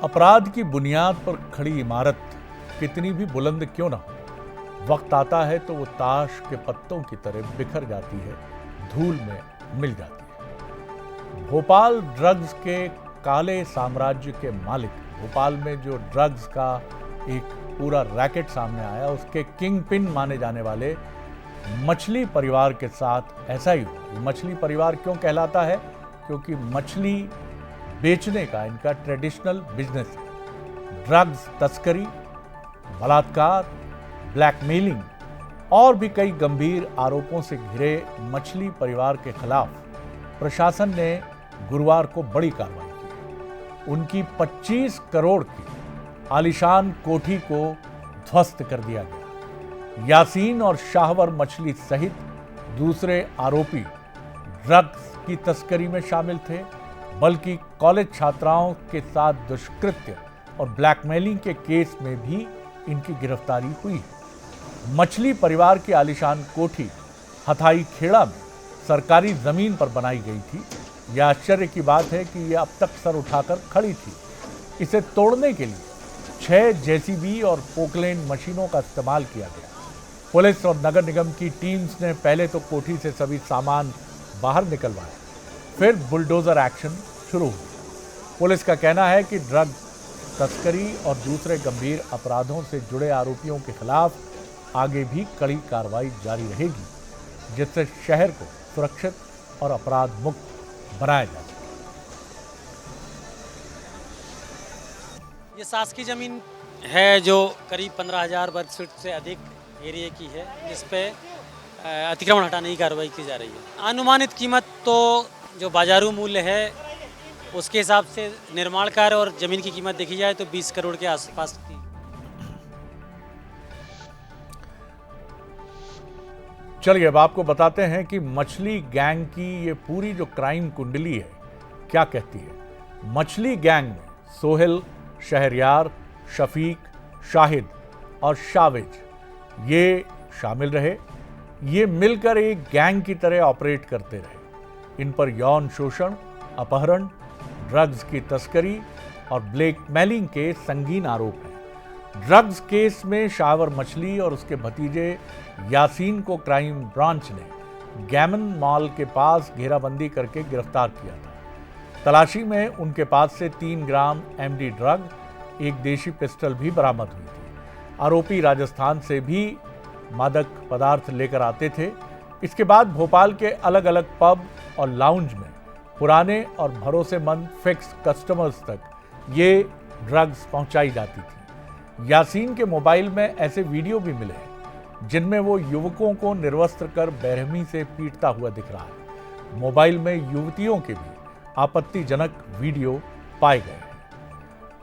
अपराध की बुनियाद पर खड़ी इमारत कितनी भी बुलंद क्यों ना हो, वक्त आता है तो वो ताश के पत्तों की तरह बिखर जाती है, धूल में मिल जाती है। भोपाल ड्रग्स के काले साम्राज्य के मालिक, भोपाल में जो ड्रग्स का एक पूरा रैकेट सामने आया, उसके किंग पिन माने जाने वाले मछली परिवार के साथ ऐसा ही हुआ। मछली परिवार क्यों कहलाता है? क्योंकि मछली बेचने का इनका ट्रेडिशनल बिजनेस है। ड्रग्स तस्करी, बलात्कार, ब्लैकमेलिंग और भी कई गंभीर आरोपों से घिरे मछली परिवार के खिलाफ प्रशासन ने गुरुवार को बड़ी कार्रवाई की। उनकी 25 करोड़ की आलीशान कोठी को ध्वस्त कर दिया गया। यासीन और शाहवर मछली सहित दूसरे आरोपी ड्रग्स की तस्करी में शामिल थे, बल्कि कॉलेज छात्राओं के साथ दुष्कृत्य और ब्लैकमेलिंग के केस में भी इनकी गिरफ्तारी हुई है। मछली परिवार की आलीशान कोठी हथाई खेड़ा में सरकारी जमीन पर बनाई गई थी। यह आश्चर्य की बात है कि यह अब तक सर उठाकर खड़ी थी। इसे तोड़ने के लिए 6 जेसीबी और पोकलेन मशीनों का इस्तेमाल किया गया। पुलिस और नगर निगम की टीम्स ने पहले तो कोठी से सभी सामान बाहर निकलवाया, फिर बुलडोजर एक्शन शुरू हुआ। पुलिस का कहना है कि ड्रग तस्करी और दूसरे गंभीर अपराधों से जुड़े आरोपियों के खिलाफ आगे भी कड़ी कार्रवाई जारी रहेगी, जिससे शहर को सुरक्षित और अपराध मुक्त बनाया जा सके। ये शासकीय जमीन है जो करीब 15,000 वर्ग फीट से अधिक एरिया की है, जिस पे अतिक्रमण हटाने की कार्रवाई की जा रही है। अनुमानित कीमत तो जो बाजारू मूल्य है उसके हिसाब से निर्माण कार्य और जमीन की कीमत देखी जाए तो 20 करोड़ के आसपास की। चलिए अब आपको बताते हैं कि मछली गैंग की ये पूरी जो क्राइम कुंडली है क्या कहती है। मछली गैंग में सोहेल, शहरयार, शफीक, शाहिद और शावेज ये शामिल रहे। ये मिलकर एक गैंग की तरह ऑपरेट करते रहे। इन पर यौन शोषण, अपहरण, ड्रग्स की तस्करी और ब्लैकमेलिंग के संगीन आरोप हैं। ड्रग्स केस में शाहवर मछली और उसके भतीजे यासीन को क्राइम ब्रांच ने गैमन मॉल के पास घेराबंदी करके गिरफ्तार किया था। तलाशी में उनके पास से 3 ग्राम एमडी ड्रग, एक देशी पिस्टल भी बरामद हुई थी। आरोपी राजस्थान से भी मादक पदार्थ लेकर आते थे। इसके बाद भोपाल के अलग अलग पब और लाउंज में पुराने और भरोसेमंद फिक्स कस्टमर्स तक ये ड्रग्स पहुंचाई जाती थी। यासीन के मोबाइल में ऐसे वीडियो भी मिले हैं जिनमें वो युवकों को निर्वस्त्र कर बेरहमी से पीटता हुआ दिख रहा है। मोबाइल में युवतियों के भी आपत्तिजनक वीडियो पाए गए हैं।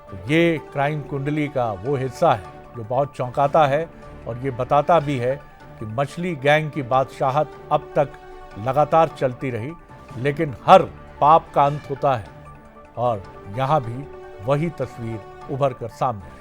तो ये क्राइम कुंडली का वो हिस्सा है जो बहुत चौंकाता है और ये बताता भी है कि मछली गैंग की बादशाहत अब तक लगातार चलती रही, लेकिन हर पाप का अंत होता है और यहाँ भी वही तस्वीर उभर कर सामने आई।